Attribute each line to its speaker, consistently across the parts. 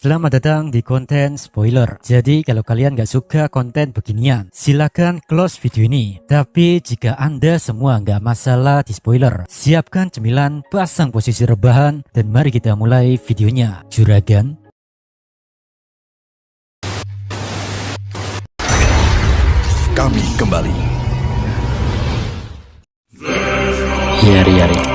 Speaker 1: Selamat datang di konten spoiler. Jadi kalau kalian gak suka konten beginian, silakan close video ini. Tapi jika Anda semua gak masalah di spoiler, siapkan cemilan, pasang posisi rebahan, dan mari kita mulai videonya. Juragan.
Speaker 2: Kami kembali.
Speaker 3: Yari-yari.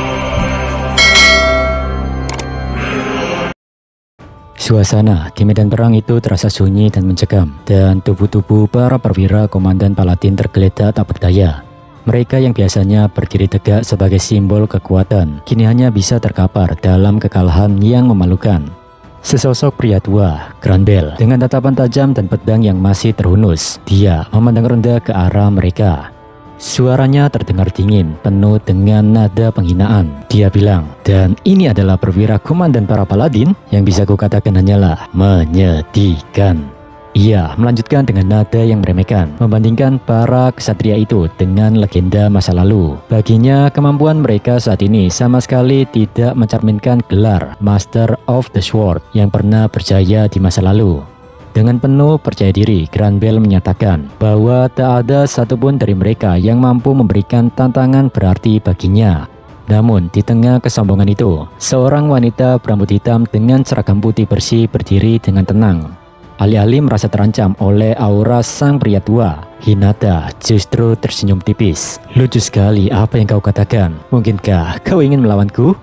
Speaker 3: Suasana di medan perang itu terasa sunyi dan mencekam, dan tubuh-tubuh para perwira komandan Paladin tergeletak tak berdaya. Mereka yang biasanya berdiri tegak sebagai simbol kekuatan, kini hanya bisa terkapar dalam kekalahan yang memalukan. Sesosok pria tua, Granbel, dengan tatapan tajam dan pedang yang masih terhunus, dia memandang rendah ke arah mereka. Suaranya terdengar dingin, penuh dengan nada penghinaan. Dia bilang, dan ini adalah perwira komandan para Paladin, yang bisa kukatakan hanyalah menyedihkan. Ia melanjutkan dengan nada yang meremehkan, membandingkan para ksatria itu dengan legenda masa lalu. Baginya, kemampuan mereka saat ini sama sekali tidak mencerminkan gelar Master of the Sword yang pernah berjaya di masa lalu. Dengan penuh percaya diri, Granbel menyatakan bahwa tak ada satupun dari mereka yang mampu memberikan tantangan berarti baginya. Namun, di tengah kesombongan itu, seorang wanita berambut hitam dengan seragam putih bersih berdiri dengan tenang. Alih-alih merasa terancam oleh aura sang pria tua, Hinata justru tersenyum tipis. Lucu sekali apa yang kau katakan. Mungkinkah kau ingin melawanku?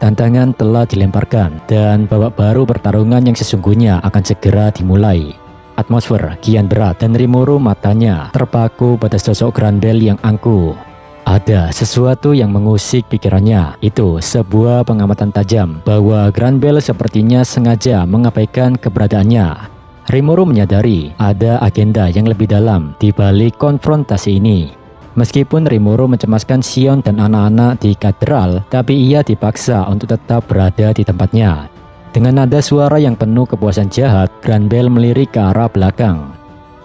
Speaker 3: Tantangan telah dilemparkan dan babak baru pertarungan yang sesungguhnya akan segera dimulai. Atmosfer kian berat dan Rimuru matanya terpaku pada sosok Granbel yang angkuh. Ada sesuatu yang mengusik pikirannya. Itu sebuah pengamatan tajam bahwa Granbel sepertinya sengaja mengabaikan keberadaannya. Rimuru menyadari ada agenda yang lebih dalam di balik konfrontasi ini. Meskipun Rimuru mencemaskan Sion dan anak-anak di katedral, tapi ia dipaksa untuk tetap berada di tempatnya. Dengan nada suara yang penuh kepuasan jahat, Granbel melirik ke arah belakang.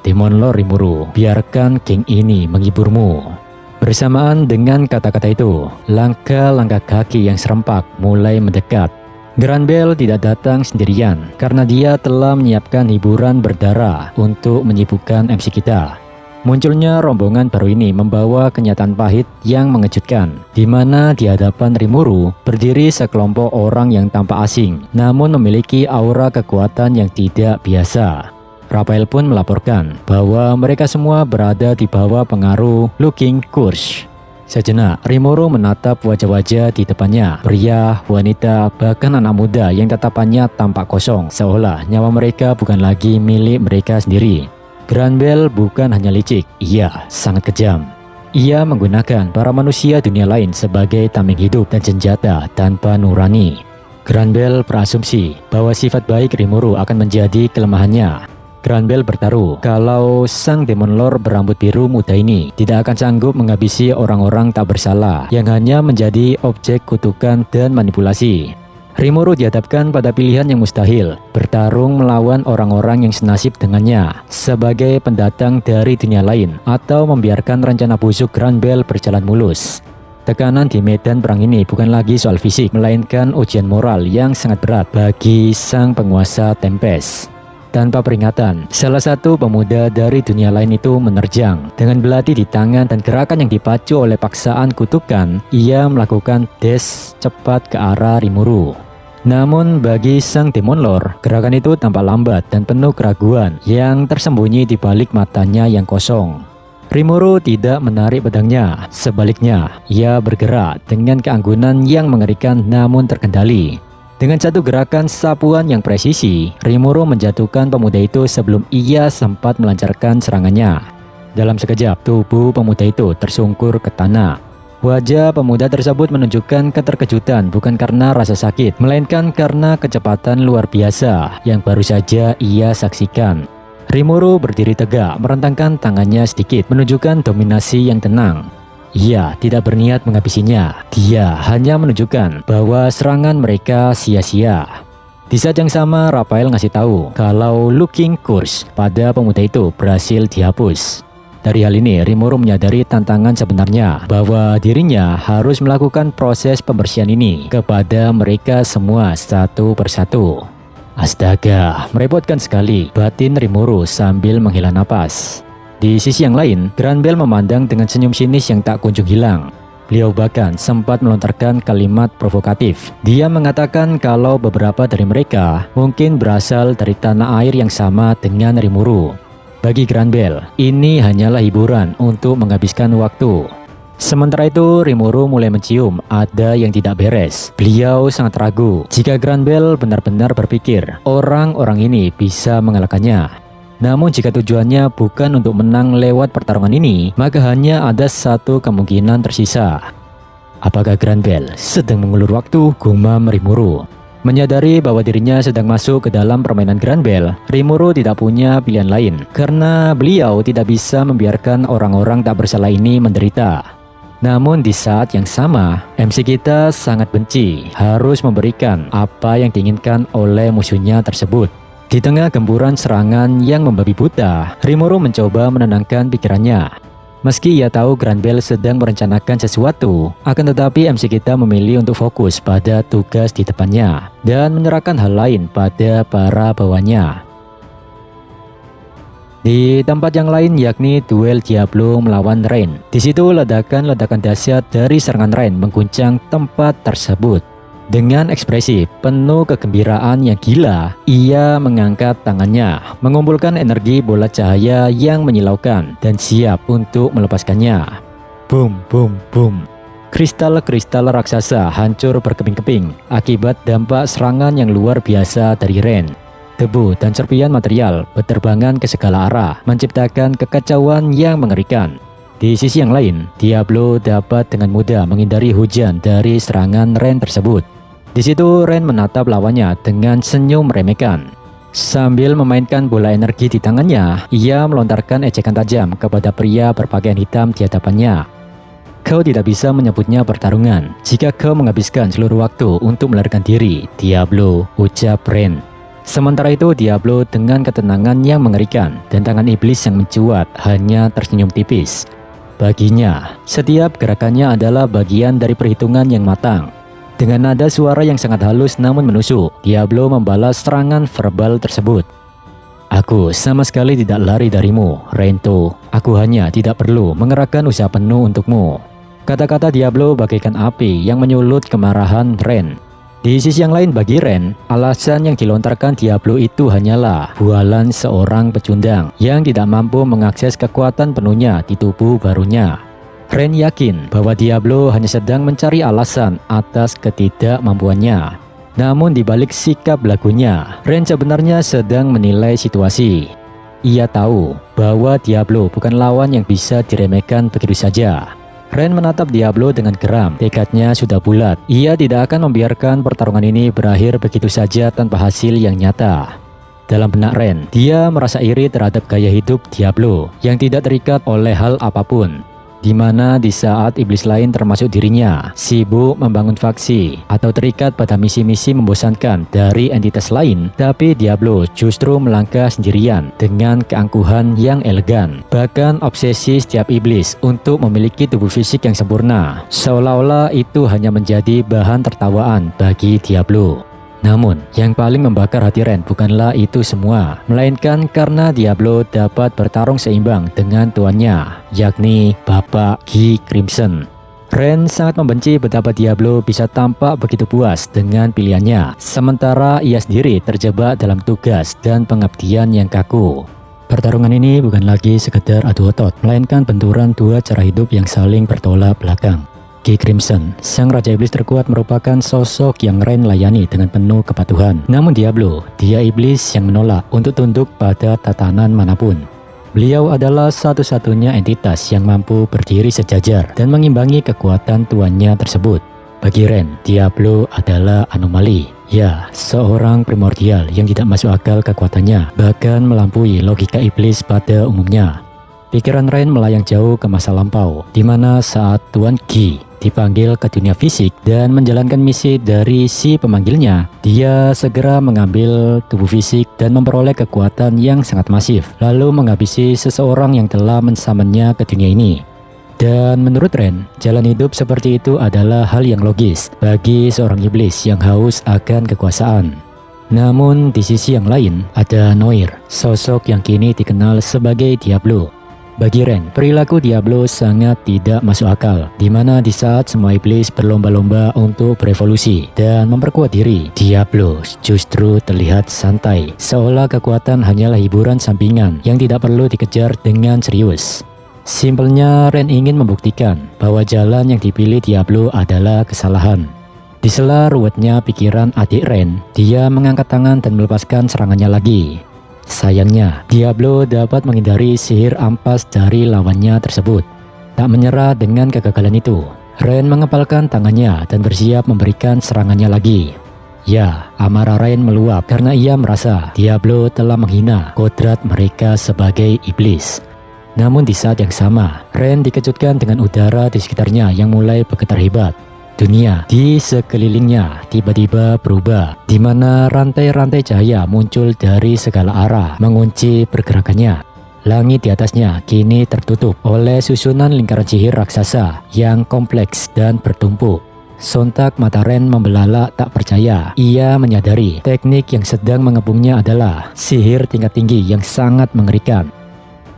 Speaker 3: Demon Lord Rimuru, biarkan geng ini menghiburmu. Bersamaan dengan kata-kata itu, langkah-langkah kaki yang serempak mulai mendekat. Granbel tidak datang sendirian, karena dia telah menyiapkan hiburan berdarah untuk menyibukkan MC kita. Munculnya rombongan baru ini membawa kenyataan pahit yang mengejutkan, di mana di hadapan Rimuru berdiri sekelompok orang yang tampak asing, namun memiliki aura kekuatan yang tidak biasa. Raphael pun melaporkan bahwa mereka semua berada di bawah pengaruh Looking Curse. Sejenak, Rimuru menatap wajah-wajah di depannya, pria, wanita, bahkan anak muda yang tatapannya tampak kosong, seolah nyawa mereka bukan lagi milik mereka sendiri. Granbel bukan hanya licik, ia sangat kejam. Ia menggunakan para manusia dunia lain sebagai tameng hidup dan senjata tanpa nurani. Granbel berasumsi bahwa sifat baik Rimuru akan menjadi kelemahannya. Granbel bertaruh kalau sang Demon Lord berambut biru muda ini tidak akan sanggup menghabisi orang-orang tak bersalah yang hanya menjadi objek kutukan dan manipulasi. Rimuru dihadapkan pada pilihan yang mustahil, bertarung melawan orang-orang yang senasib dengannya sebagai pendatang dari dunia lain, atau membiarkan rencana busuk Granbel berjalan mulus. Tekanan di medan perang ini bukan lagi soal fisik, melainkan ujian moral yang sangat berat bagi sang penguasa Tempest. Tanpa peringatan, salah satu pemuda dari dunia lain itu menerjang. Dengan belati di tangan dan gerakan yang dipacu oleh paksaan kutukan, ia melakukan dash cepat ke arah Rimuru. Namun bagi sang Demon Lord, gerakan itu tampak lambat dan penuh keraguan yang tersembunyi di balik matanya yang kosong. Rimuru tidak menarik pedangnya, sebaliknya ia bergerak dengan keanggunan yang mengerikan namun terkendali. Dengan satu gerakan sapuan yang presisi, Rimuru menjatuhkan pemuda itu sebelum ia sempat melancarkan serangannya. Dalam sekejap, tubuh pemuda itu tersungkur ke tanah. Wajah pemuda tersebut menunjukkan keterkejutan bukan karena rasa sakit, melainkan karena kecepatan luar biasa yang baru saja ia saksikan. Rimuru berdiri tegak, merentangkan tangannya sedikit, menunjukkan dominasi yang tenang. Ia tidak berniat menghabisinya, dia hanya menunjukkan bahwa serangan mereka sia-sia. Di saat yang sama, Raphael ngasih tahu kalau Looking Curse pada pemuda itu berhasil dihapus. Dari hal ini, Rimuru menyadari tantangan sebenarnya bahwa dirinya harus melakukan proses pembersihan ini kepada mereka semua satu persatu. Astaga, merepotkan sekali, batin Rimuru sambil menghela napas. Di sisi yang lain, Granbel memandang dengan senyum sinis yang tak kunjung hilang. Beliau bahkan sempat melontarkan kalimat provokatif. Dia mengatakan kalau beberapa dari mereka mungkin berasal dari tanah air yang sama dengan Rimuru. Bagi Granbel, ini hanyalah hiburan untuk menghabiskan waktu. Sementara itu, Rimuru mulai mencium ada yang tidak beres. Beliau sangat ragu jika Granbel benar-benar berpikir orang-orang ini bisa mengalahkannya. Namun jika tujuannya bukan untuk menang lewat pertarungan ini, maka hanya ada satu kemungkinan tersisa. Apakah Granbel sedang mengulur waktu? Gumam Rimuru. Menyadari bahwa dirinya sedang masuk ke dalam permainan Granbel, Rimuru tidak punya pilihan lain karena beliau tidak bisa membiarkan orang-orang tak bersalah ini menderita. Namun di saat yang sama, MC kita sangat benci harus memberikan apa yang diinginkan oleh musuhnya tersebut. Di tengah gempuran serangan yang membabi buta, Rimuru mencoba menenangkan pikirannya. Meski ia tahu Granbel sedang merencanakan sesuatu, akan tetapi MC kita memilih untuk fokus pada tugas di depannya dan menyerahkan hal lain pada para bawahnya. Di tempat yang lain, yakni duel Diablo melawan Rain. Di situ ledakan-ledakan dahsyat dari serangan Rain mengguncang tempat tersebut. Dengan ekspresi penuh kegembiraan yang gila, ia mengangkat tangannya, mengumpulkan energi bola cahaya yang menyilaukan dan siap untuk melepaskannya. Boom, boom, boom. Kristal-kristal raksasa hancur berkeping-keping akibat dampak serangan yang luar biasa dari Rain. Debu dan serpian material berterbangan ke segala arah, menciptakan kekacauan yang mengerikan. Di sisi yang lain, Diablo dapat dengan mudah menghindari hujan dari serangan Rain tersebut. Di situ Rain menatap lawannya dengan senyum meremehkan. Sambil memainkan bola energi di tangannya, ia melontarkan ejekan tajam kepada pria berpakaian hitam di hadapannya. Kau tidak bisa menyebutnya pertarungan jika kau menghabiskan seluruh waktu untuk melarikan diri, Diablo, ucap Rain. Sementara itu Diablo dengan ketenangan yang mengerikan dan tangan iblis yang mencuat hanya tersenyum tipis. Baginya, setiap gerakannya adalah bagian dari perhitungan yang matang. Dengan nada suara yang sangat halus namun menusuk, Diablo membalas serangan verbal tersebut. Aku sama sekali tidak lari darimu, Rento. Aku hanya tidak perlu mengerahkan usaha penuh untukmu. Kata-kata Diablo bagaikan api yang menyulut kemarahan Rain. Di sisi yang lain bagi Rain, alasan yang dilontarkan Diablo itu hanyalah bualan seorang pecundang yang tidak mampu mengakses kekuatan penuhnya di tubuh barunya. Rain yakin bahwa Diablo hanya sedang mencari alasan atas ketidakmampuannya. Namun di balik sikap lagunya, Rain sebenarnya sedang menilai situasi. Ia tahu bahwa Diablo bukan lawan yang bisa diremehkan begitu saja. Rain menatap Diablo dengan geram, tekadnya sudah bulat. Ia tidak akan membiarkan pertarungan ini berakhir begitu saja tanpa hasil yang nyata. Dalam benak Rain, dia merasa iri terhadap gaya hidup Diablo yang tidak terikat oleh hal apapun. Di mana di saat iblis lain termasuk dirinya sibuk membangun faksi atau terikat pada misi-misi membosankan dari entitas lain, tapi Diablo justru melangkah sendirian dengan keangkuhan yang elegan. Bahkan obsesi setiap iblis untuk memiliki tubuh fisik yang sempurna, seolah-olah itu hanya menjadi bahan tertawaan bagi Diablo. Namun, yang paling membakar hati Rain bukanlah itu semua, melainkan karena Diablo dapat bertarung seimbang dengan tuannya, yakni Bapak Guy Crimson. Rain sangat membenci betapa Diablo bisa tampak begitu puas dengan pilihannya, sementara ia sendiri terjebak dalam tugas dan pengabdian yang kaku. Pertarungan ini bukan lagi sekedar adu otot, melainkan benturan dua cara hidup yang saling bertolak belakang. Guy Crimson, sang Raja Iblis terkuat, merupakan sosok yang Rain layani dengan penuh kepatuhan. Namun Diablo, dia iblis yang menolak untuk tunduk pada tatanan manapun. Beliau adalah satu-satunya entitas yang mampu berdiri sejajar dan mengimbangi kekuatan tuannya tersebut. Bagi Rain, Diablo adalah anomali. Ya, seorang primordial yang tidak masuk akal kekuatannya, bahkan melampaui logika iblis pada umumnya. Pikiran Rain melayang jauh ke masa lampau, di mana saat Tuan Guy dipanggil ke dunia fisik dan menjalankan misi dari si pemanggilnya, dia segera mengambil tubuh fisik dan memperoleh kekuatan yang sangat masif, lalu menghabisi seseorang yang telah mensamannya ke dunia ini. Dan menurut Rain, jalan hidup seperti itu adalah hal yang logis bagi seorang iblis yang haus akan kekuasaan. Namun di sisi yang lain ada Noir, sosok yang kini dikenal sebagai Diablo. Bagi Ren, perilaku Diablo sangat tidak masuk akal, di mana di saat semua iblis berlomba-lomba untuk berevolusi dan memperkuat diri, Diablo justru terlihat santai, seolah kekuatan hanyalah hiburan sampingan yang tidak perlu dikejar dengan serius. Simpelnya, Ren ingin membuktikan bahwa jalan yang dipilih Diablo adalah kesalahan. Di sela ruwetnya pikiran adik Ren, dia mengangkat tangan dan melepaskan serangannya lagi. Sayangnya, Diablo dapat menghindari sihir ampas dari lawannya tersebut. Tak menyerah dengan kegagalan itu, Ren mengepalkan tangannya dan bersiap memberikan serangannya lagi. Ya, amarah Ren meluap karena ia merasa Diablo telah menghina kodrat mereka sebagai iblis. Namun di saat yang sama, Ren dikejutkan dengan udara di sekitarnya yang mulai bergetar hebat. Dunia di sekelilingnya tiba-tiba berubah, di mana rantai-rantai cahaya muncul dari segala arah mengunci pergerakannya. Langit di atasnya kini tertutup oleh susunan lingkaran sihir raksasa yang kompleks dan bertumpuk. Sontak mata Ren membelalak tak percaya. Ia menyadari teknik yang sedang mengepungnya adalah sihir tingkat tinggi yang sangat mengerikan.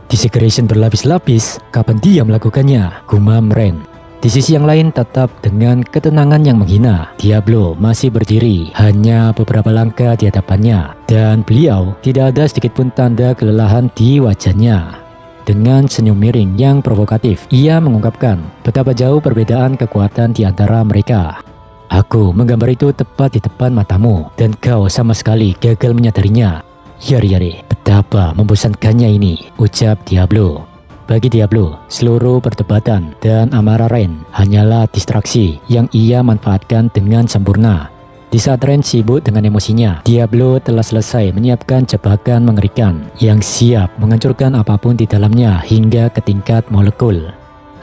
Speaker 3: Desecration berlapis-lapis, kapan dia melakukannya? Gumam Ren. Di sisi yang lain, tetap dengan ketenangan yang menghina, Diablo masih berdiri hanya beberapa langkah di hadapannya, dan beliau tidak ada sedikit pun tanda kelelahan di wajahnya. Dengan senyum miring yang provokatif, ia mengungkapkan betapa jauh perbedaan kekuatan di antara mereka. Aku menggambar itu tepat di depan matamu, dan kau sama sekali gagal menyadarinya. Yari, betapa membosankannya ini, ucap Diablo. Bagi Diablo, seluruh perdebatan dan amarah Ren hanyalah distraksi yang ia manfaatkan dengan sempurna. Di saat Ren sibuk dengan emosinya, Diablo telah selesai menyiapkan jebakan mengerikan yang siap menghancurkan apapun di dalamnya hingga ke tingkat molekul.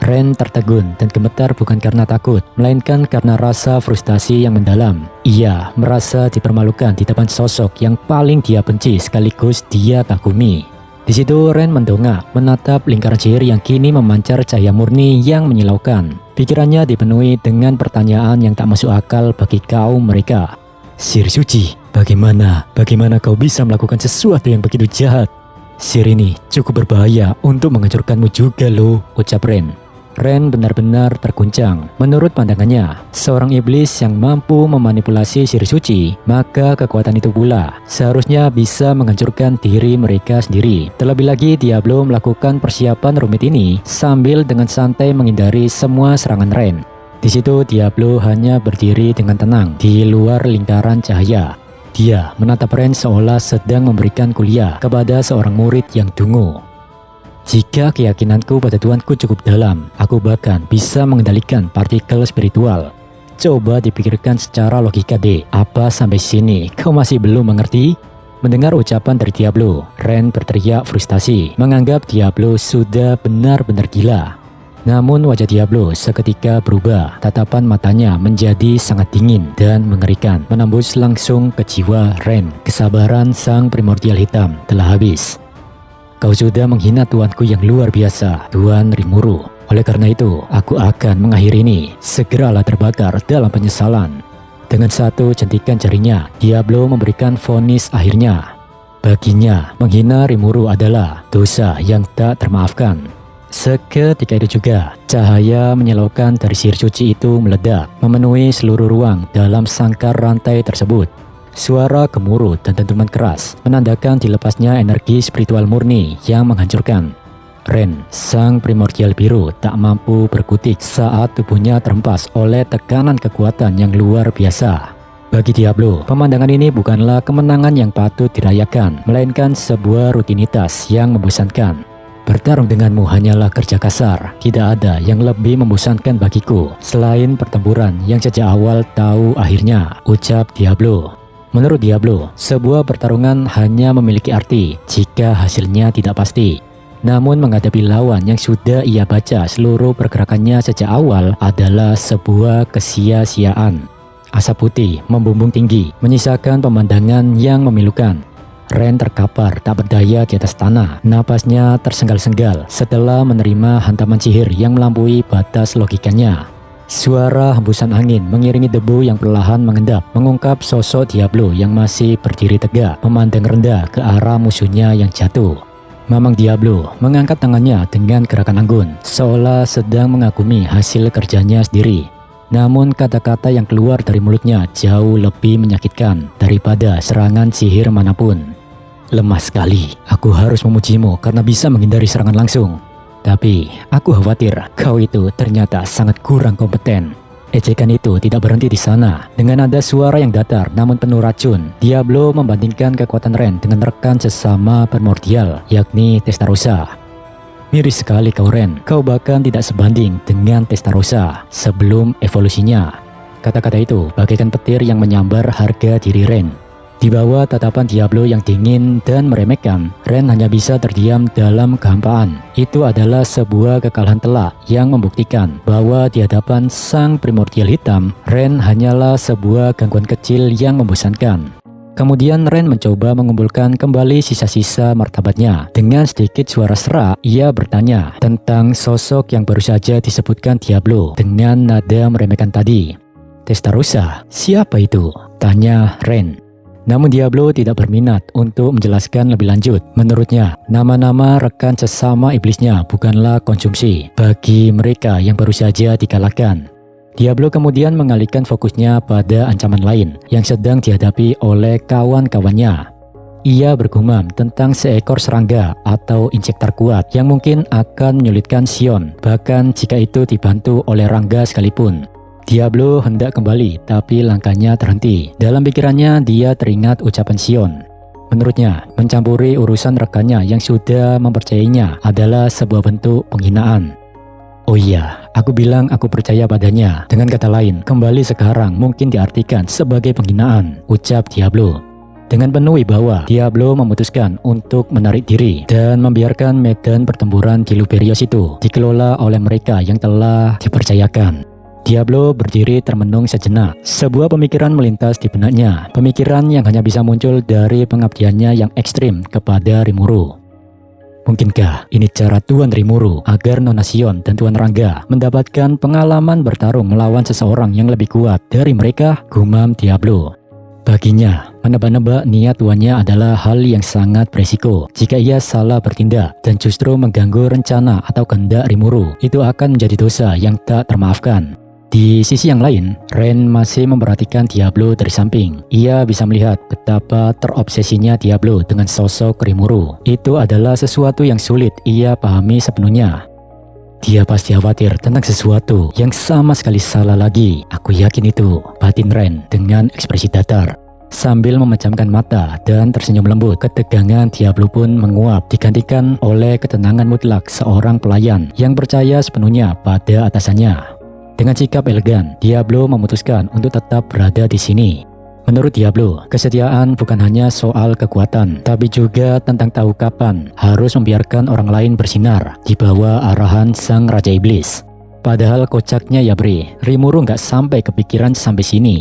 Speaker 3: Ren tertegun dan gemetar bukan karena takut, melainkan karena rasa frustasi yang mendalam. Ia merasa dipermalukan di depan sosok yang paling dia benci sekaligus dia kagumi. Di situ Ren mendongak, menatap lingkaran sihir yang kini memancar cahaya murni yang menyilaukan. Pikirannya dipenuhi dengan pertanyaan yang tak masuk akal bagi kaum mereka. Sihir suci, bagaimana kau bisa melakukan sesuatu yang begitu jahat? Sihir ini cukup berbahaya untuk menghancurkanmu juga loh, ucap Ren. Ren benar-benar terguncang. Menurut pandangannya, seorang iblis yang mampu memanipulasi sihir suci, maka kekuatan itu pula seharusnya bisa menghancurkan diri mereka sendiri. Terlebih lagi Diablo melakukan persiapan rumit ini sambil dengan santai menghindari semua serangan Ren. Di situ Diablo hanya berdiri dengan tenang di luar lingkaran cahaya. Dia menatap Ren seolah sedang memberikan kuliah kepada seorang murid yang dungu. Jika keyakinanku pada Tuanku cukup dalam, aku bahkan bisa mengendalikan partikel spiritual. Coba dipikirkan secara logika deh, apa sampai sini kau masih belum mengerti? Mendengar ucapan dari Diablo, Ren berteriak frustasi, menganggap Diablo sudah benar-benar gila. Namun wajah Diablo seketika berubah, tatapan matanya menjadi sangat dingin dan mengerikan, menembus langsung ke jiwa Ren. Kesabaran sang primordial hitam telah habis. Kau sudah menghina tuanku yang luar biasa, Tuan Rimuru. Oleh karena itu, aku akan mengakhiri ini. Segeralah terbakar dalam penyesalan. Dengan satu jentikan jarinya, Diablo memberikan vonis akhirnya. Baginya, menghina Rimuru adalah dosa yang tak termaafkan. Seketika itu juga, cahaya menyilaukan dari sihir suci itu meledak, memenuhi seluruh ruang dalam sangkar rantai tersebut. Suara gemuruh dan dentuman keras menandakan dilepasnya energi spiritual murni yang menghancurkan. Ren, sang primordial biru, tak mampu berkutik saat tubuhnya terhempas oleh tekanan kekuatan yang luar biasa. Bagi Diablo, pemandangan ini bukanlah kemenangan yang patut dirayakan, melainkan sebuah rutinitas yang membosankan. Bertarung denganmu hanyalah kerja kasar. Tidak ada yang lebih membosankan bagiku selain pertempuran yang sejak awal tahu akhirnya, ucap Diablo. Menurut Diablo, sebuah pertarungan hanya memiliki arti jika hasilnya tidak pasti. Namun menghadapi lawan yang sudah ia baca seluruh pergerakannya sejak awal adalah sebuah kesia-siaan. Asap putih membumbung tinggi, menyisakan pemandangan yang memilukan. Ren terkapar tak berdaya di atas tanah. Napasnya tersenggal-senggal setelah menerima hantaman sihir yang melampaui batas logikanya. Suara hembusan angin mengiringi debu yang perlahan mengendap, mengungkap sosok Diablo yang masih berdiri tegak, memandang rendah ke arah musuhnya yang jatuh. Mamang Diablo mengangkat tangannya dengan gerakan anggun, seolah sedang mengagumi hasil kerjanya sendiri. Namun kata-kata yang keluar dari mulutnya jauh lebih menyakitkan daripada serangan sihir manapun. Lemah sekali, aku harus memujimu karena bisa menghindari serangan langsung. Tapi, aku khawatir kau itu ternyata sangat kurang kompeten. Ejekan itu tidak berhenti di sana. Dengan nada suara yang datar namun penuh racun, Diablo membandingkan kekuatan Ren dengan rekan sesama primordial, yakni Testarossa. Miris sekali kau Ren, kau bahkan tidak sebanding dengan Testarossa sebelum evolusinya. Kata-kata itu bagaikan petir yang menyambar harga diri Ren. Di bawah tatapan Diablo yang dingin dan meremehkan, Ren hanya bisa terdiam dalam kehampaan. Itu adalah sebuah kekalahan telak yang membuktikan bahwa di hadapan sang primordial hitam, Ren hanyalah sebuah gangguan kecil yang membosankan. Kemudian Ren mencoba mengumpulkan kembali sisa-sisa martabatnya. Dengan sedikit suara serak, ia bertanya tentang sosok yang baru saja disebutkan Diablo dengan nada meremehkan tadi. Testarossa, siapa itu? Tanya Ren. Namun Diablo tidak berminat untuk menjelaskan lebih lanjut. Menurutnya, nama-nama rekan sesama iblisnya bukanlah konsumsi bagi mereka yang baru saja dikalahkan. Diablo kemudian mengalihkan fokusnya pada ancaman lain yang sedang dihadapi oleh kawan-kawannya. Ia bergumam tentang seekor serangga atau insektor kuat yang mungkin akan menyulitkan Sion, bahkan jika itu dibantu oleh Rangga sekalipun. Diablo hendak kembali, tapi langkahnya terhenti. Dalam pikirannya, dia teringat ucapan Sion. Menurutnya, mencampuri urusan rekannya yang sudah mempercayainya adalah sebuah bentuk penghinaan. Oh iya, aku bilang aku percaya padanya. Dengan kata lain, kembali sekarang mungkin diartikan sebagai penghinaan, ucap Diablo. Dengan penuh wibawa, Diablo memutuskan untuk menarik diri dan membiarkan medan pertempuran di Luberios itu dikelola oleh mereka yang telah dipercayakan. Diablo berdiri termenung sejenak. Sebuah pemikiran melintas di benaknya. Pemikiran yang hanya bisa muncul dari pengabdiannya yang ekstrim kepada Rimuru. Mungkinkah ini cara Tuan Rimuru agar Nona Sion dan Tuan Rangga mendapatkan pengalaman bertarung melawan seseorang yang lebih kuat dari mereka? Gumam Diablo. Baginya, menebak-nebak niat tuannya adalah hal yang sangat beresiko. Jika ia salah bertindak dan justru mengganggu rencana atau kehendak Rimuru, itu akan menjadi dosa yang tak termaafkan. Di sisi yang lain, Ren masih memperhatikan Diablo dari samping. Ia bisa melihat betapa terobsesinya Diablo dengan sosok Rimuru. Itu adalah sesuatu yang sulit ia pahami sepenuhnya. Dia pasti khawatir tentang sesuatu yang sama sekali salah lagi. Aku yakin itu, batin Ren dengan ekspresi datar. Sambil memejamkan mata dan tersenyum lembut, ketegangan Diablo pun menguap, digantikan oleh ketenangan mutlak seorang pelayan yang percaya sepenuhnya pada atasannya. Dengan sikap elegan, Diablo memutuskan untuk tetap berada di sini. Menurut Diablo, kesetiaan bukan hanya soal kekuatan, tapi juga tentang tahu kapan harus membiarkan orang lain bersinar di bawah arahan sang Raja Iblis. Padahal kocaknya ya Bre, Rimuru nggak sampai kepikiran sampai sini.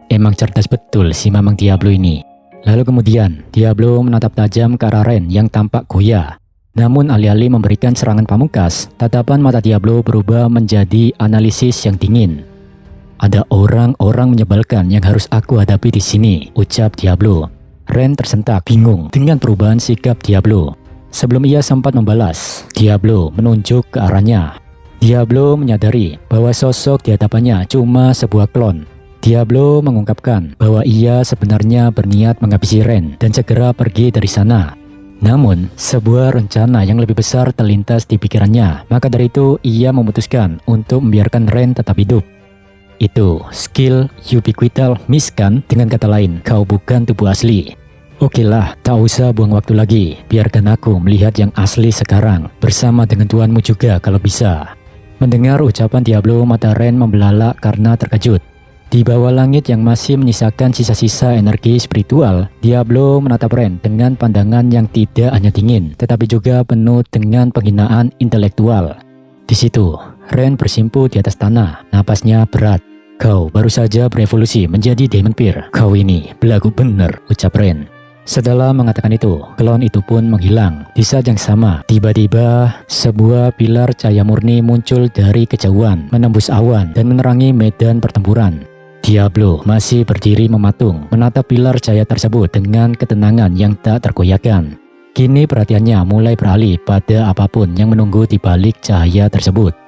Speaker 3: Emang cerdas betul si Mamang Diablo ini. Lalu kemudian, Diablo menatap tajam ke arah Ren yang tampak goyah. Namun alih-alih memberikan serangan pamungkas, tatapan mata Diablo berubah menjadi analisis yang dingin. Ada orang-orang menyebalkan yang harus aku hadapi di sini, ucap Diablo. Ren tersentak bingung dengan perubahan sikap Diablo. Sebelum ia sempat membalas, Diablo menunjuk ke arahnya. Diablo menyadari bahwa sosok di hadapannya cuma sebuah klon. Diablo mengungkapkan bahwa ia sebenarnya berniat menghabisi Ren dan segera pergi dari sana. Namun, sebuah rencana yang lebih besar terlintas di pikirannya. Maka dari itu, ia memutuskan untuk membiarkan Ren tetap hidup. Itu skill ubiquital miss kan? Dengan kata lain, kau bukan tubuh asli. Oke lah, tak usah buang waktu lagi. Biarkan aku melihat yang asli sekarang, bersama dengan tuanmu juga kalau bisa. Mendengar ucapan Diablo, mata Ren membelalak karena terkejut. Di bawah langit yang masih menyisakan sisa-sisa energi spiritual, Diablo menatap Ren dengan pandangan yang tidak hanya dingin, tetapi juga penuh dengan penghinaan intelektual. Di situ, Ren bersimpu di atas tanah, napasnya berat. Kau baru saja berevolusi menjadi Demon Peer. Kau ini belagu bener, ucap Ren. Setelah mengatakan itu, klon itu pun menghilang. Di saat yang sama, tiba-tiba sebuah pilar cahaya murni muncul dari kejauhan, menembus awan dan menerangi medan pertempuran. Diablo masih berdiri mematung, menatap pilar cahaya tersebut dengan ketenangan yang tak tergoyahkan. Kini perhatiannya mulai beralih pada apapun yang menunggu di balik cahaya tersebut.